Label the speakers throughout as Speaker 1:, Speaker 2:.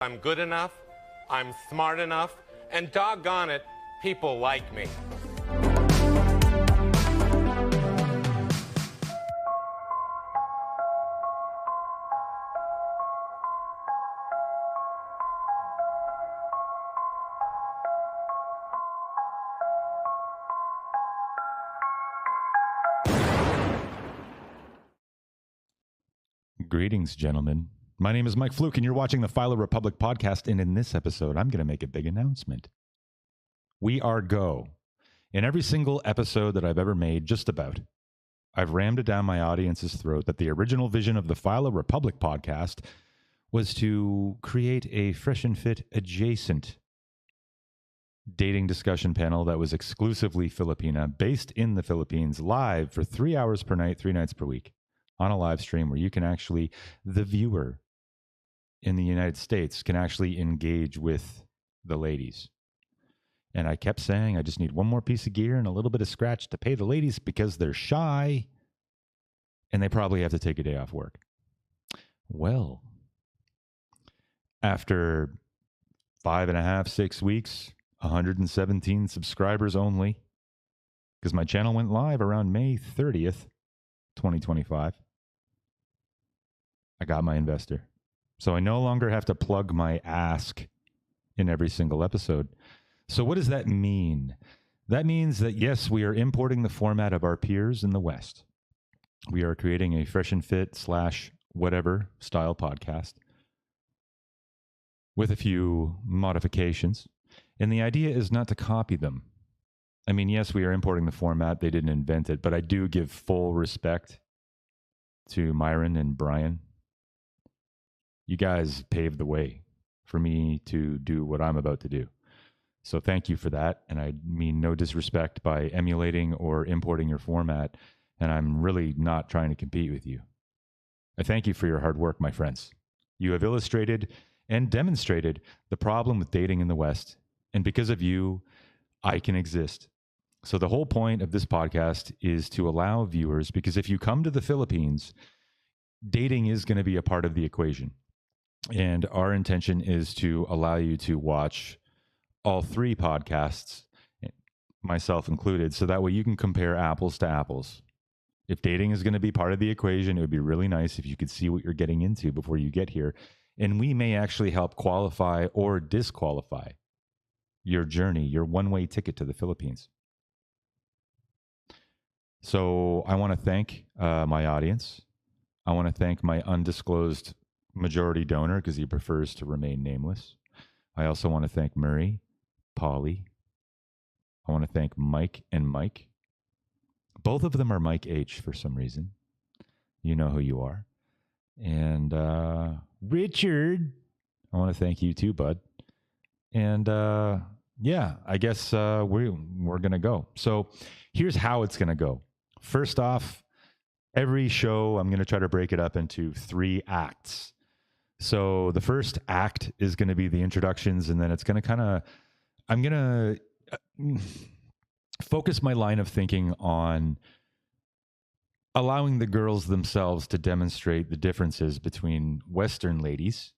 Speaker 1: I'm good enough, I'm smart enough, and doggone it, people like me.
Speaker 2: Greetings, gentlemen. My name is Mike Fluke, and you're watching the Filo Republic podcast. And in this episode, I'm going to make a big announcement. We are go. In every single episode that I've ever made, just about, I've rammed it down my audience's throat that the original vision of the Filo Republic podcast was to create a fresh and fit adjacent dating discussion panel that was exclusively Filipina, based in the Philippines, live for 3 hours per night, 3 nights per week, on a live stream where you can actually, the viewer in the United States, can actually engage with the ladies. And I kept saying, I just need one more piece of gear and a little bit of scratch to pay the ladies because they're shy and they probably have to take a day off work. Well, after 5.5, 6 weeks, 117 subscribers only, because my channel went live around May 30th, 2025. I got my investor. So I no longer have to plug my ask in every single episode. So what does that mean? That means that, yes, we are importing the format of our peers in the West. We are creating a fresh and fit / whatever style podcast with a few modifications. And the idea is not to copy them. I mean, yes, we are importing the format. They didn't invent it, but I do give full respect to Myron and Brian. You guys paved the way for me to do what I'm about to do. So thank you for that. And I mean no disrespect by emulating or importing your format. And I'm really not trying to compete with you. I thank you for your hard work, my friends. You have illustrated and demonstrated the problem with dating in the West. And because of you, I can exist. So the whole point of this podcast is to allow viewers, because if you come to the Philippines, dating is going to be a part of the equation. And our intention is to allow you to watch all 3 podcasts, myself included, so that way you can compare apples to apples. If dating is going to be part of the equation, it would be really nice if you could see what you're getting into before you get here. And we may actually help qualify or disqualify your journey, your one-way ticket to the Philippines. So I want to thank my audience. I want to thank my undisclosed majority donor because he prefers to remain nameless. I also want to thank Murray, Polly. I want to thank Mike and Mike. Both of them are Mike H for some reason. You know who you are. And Richard, I want to thank you too, bud. And yeah, I guess we're going to go. So here's how it's going to go. First off, every show, I'm going to try to break it up into 3 acts. So the first act is going to be the introductions, and then it's going to I'm going to focus my line of thinking on allowing the girls themselves to demonstrate the differences between Western ladies,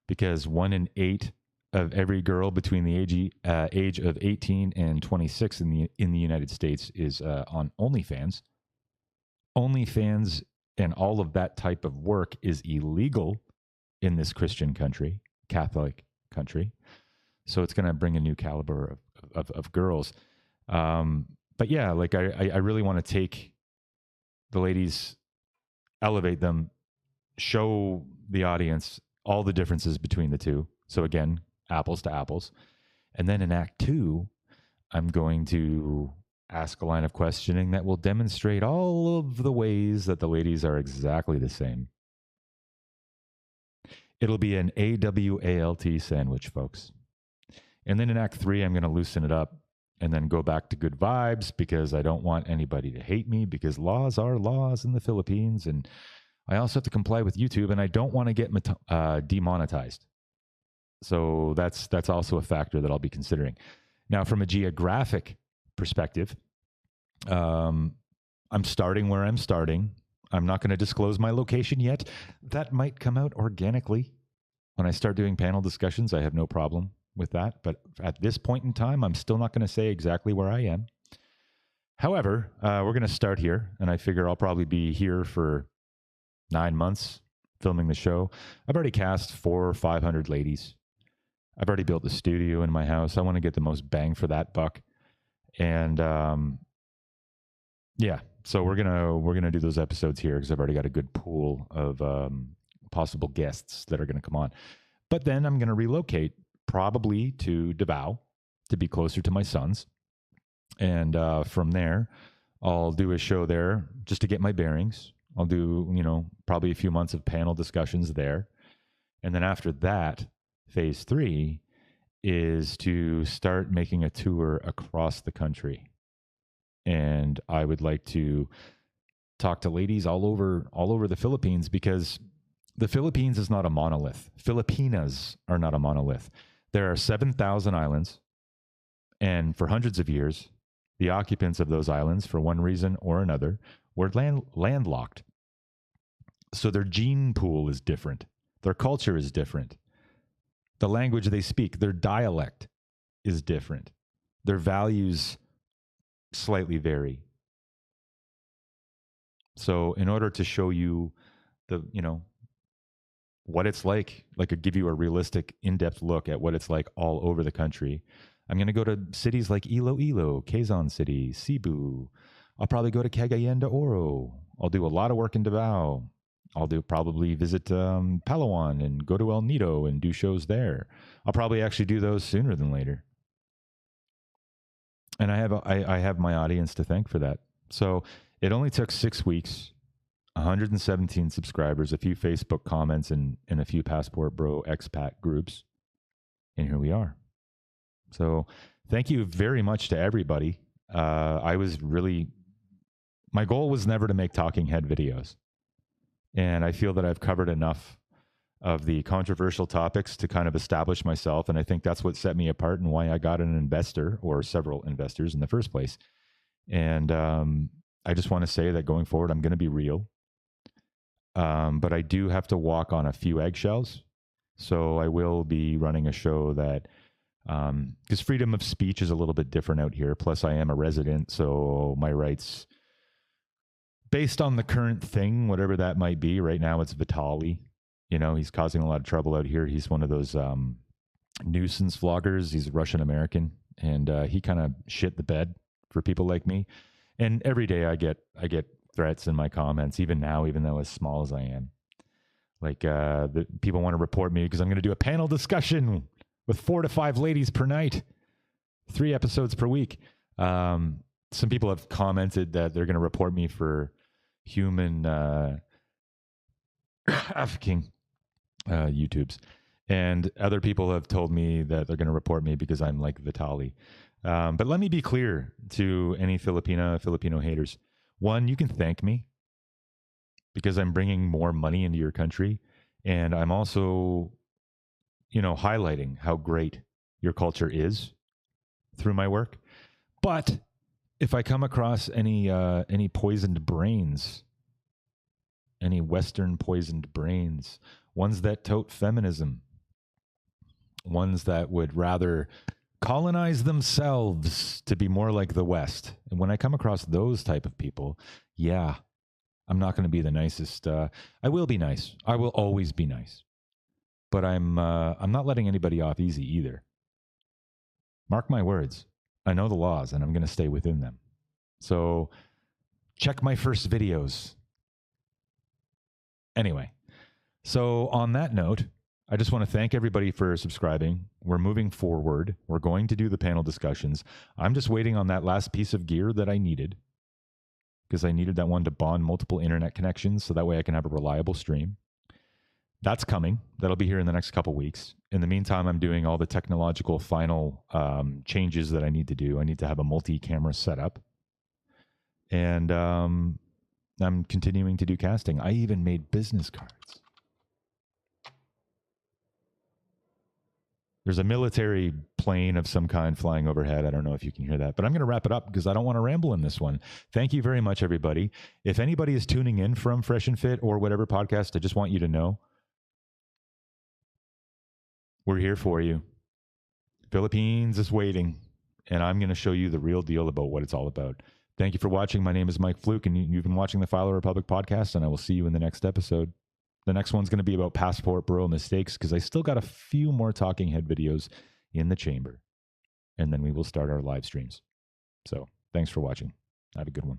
Speaker 2: because 1 in 8 of every girl between the age of 18 and 26 in the United States is on OnlyFans. OnlyFans and all of that type of work is illegal in this Christian country, Catholic country. So it's going to bring a new caliber of girls. But yeah, like I really want to take the ladies, elevate them, show the audience all the differences between the two. So again, apples to apples. And then in Act 2, I'm going to ask a line of questioning that will demonstrate all of the ways that the ladies are exactly the same. It'll be an AWALT sandwich, folks. And then in Act 3, I'm going to loosen it up and then go back to good vibes, because I don't want anybody to hate me, because laws are laws in the Philippines. And I also have to comply with YouTube, and I don't want to get demonetized. So that's also a factor that I'll be considering. Now, from a geographic perspective, I'm starting where I'm starting. I'm not going to disclose my location yet. That might come out organically When I start doing panel discussions, I have no problem with that. But at this point in time, I'm still not going to say exactly where I am. However, we're going to start here, and I figure I'll probably be here for 9 months filming the show. I've already cast 400 or 500 ladies. I've already built the studio in my house. I want to get the most bang for that buck. And yeah, so we're gonna do those episodes here because I've already got a good pool of possible guests that are going to come on. But then I'm going to relocate probably to Davao to be closer to my sons. And from there, I'll do a show there just to get my bearings. I'll do, probably a few months of panel discussions there. And then after that, phase 3 is to start making a tour across the country. And I would like to talk to ladies all over the Philippines, because the Philippines is not a monolith. Filipinas are not a monolith. There are 7,000 islands. And for hundreds of years, the occupants of those islands, for one reason or another, were landlocked. So their gene pool is different. Their culture is different. The language they speak, their dialect is different. Their values slightly vary. So in order to show you what it's like give you a realistic, in-depth look at what it's like all over the country, I'm going to go to cities like Iloilo, Quezon City, Cebu. I'll probably go to Cagayan de Oro. I'll do a lot of work in Davao. I'll probably visit Palawan and go to El Nido and do shows there. I'll probably actually do those sooner than later. And I have my audience to thank for that. So it only took 6 weeks, 117 subscribers, a few Facebook comments, and a few Passport Bro expat groups. And here we are. So thank you very much to everybody. My goal was never to make talking head videos. And I feel that I've covered enough of the controversial topics to kind of establish myself. And I think that's what set me apart and why I got an investor or several investors in the first place. And I just want to say that going forward, I'm going to be real. But I do have to walk on a few eggshells. So I will be running a show that, because freedom of speech is a little bit different out here. Plus I am a resident. So my rights, based on the current thing, whatever that might be, right now it's Vitali. He's causing a lot of trouble out here. He's one of those nuisance vloggers. He's Russian-American, and he kind of shit the bed for people like me. And every day I get threats in my comments, even now, even though as small as I am. Like the people want to report me because I'm going to do a panel discussion with 4 to 5 ladies per night, 3 episodes per week. Some people have commented that they're going to report me for human trafficking. YouTubes, and other people have told me that they're going to report me because I'm like Vitali. But let me be clear to any Filipino haters. One, you can thank me because I'm bringing more money into your country, and I'm also, highlighting how great your culture is through my work. But if I come across any poisoned brains, any Western poisoned brains, ones that tote feminism, ones that would rather colonize themselves to be more like the West. And when I come across those type of people, yeah, I'm not going to be the nicest. I will be nice. I will always be nice. But I'm not letting anybody off easy either. Mark my words. I know the laws, and I'm going to stay within them. So check my first videos. Anyway. So on that note, I just want to thank everybody for subscribing. We're moving forward. We're going to do the panel discussions. I'm just waiting on that last piece of gear that I needed, because I needed that one to bond multiple internet connections so that way I can have a reliable stream. That's coming. That'll be here in the next couple weeks. In the meantime, I'm doing all the technological final changes that I need to do. I need to have a multi-camera setup. And I'm continuing to do casting. I even made business cards. There's a military plane of some kind flying overhead. I don't know if you can hear that, but I'm going to wrap it up because I don't want to ramble in this one. Thank you very much, everybody. If anybody is tuning in from Fresh and Fit or whatever podcast, I just want you to know We're here for you. Philippines is waiting, and I'm going to show you the real deal about what it's all about. Thank you for watching. My name is Mike Fluke, and you've been watching the Filo Republic podcast, and I will see you in the next episode. The next one's going to be about passport bureau mistakes, because I still got a few more talking head videos in the chamber, and then we will start our live streams. So thanks for watching. Have a good one.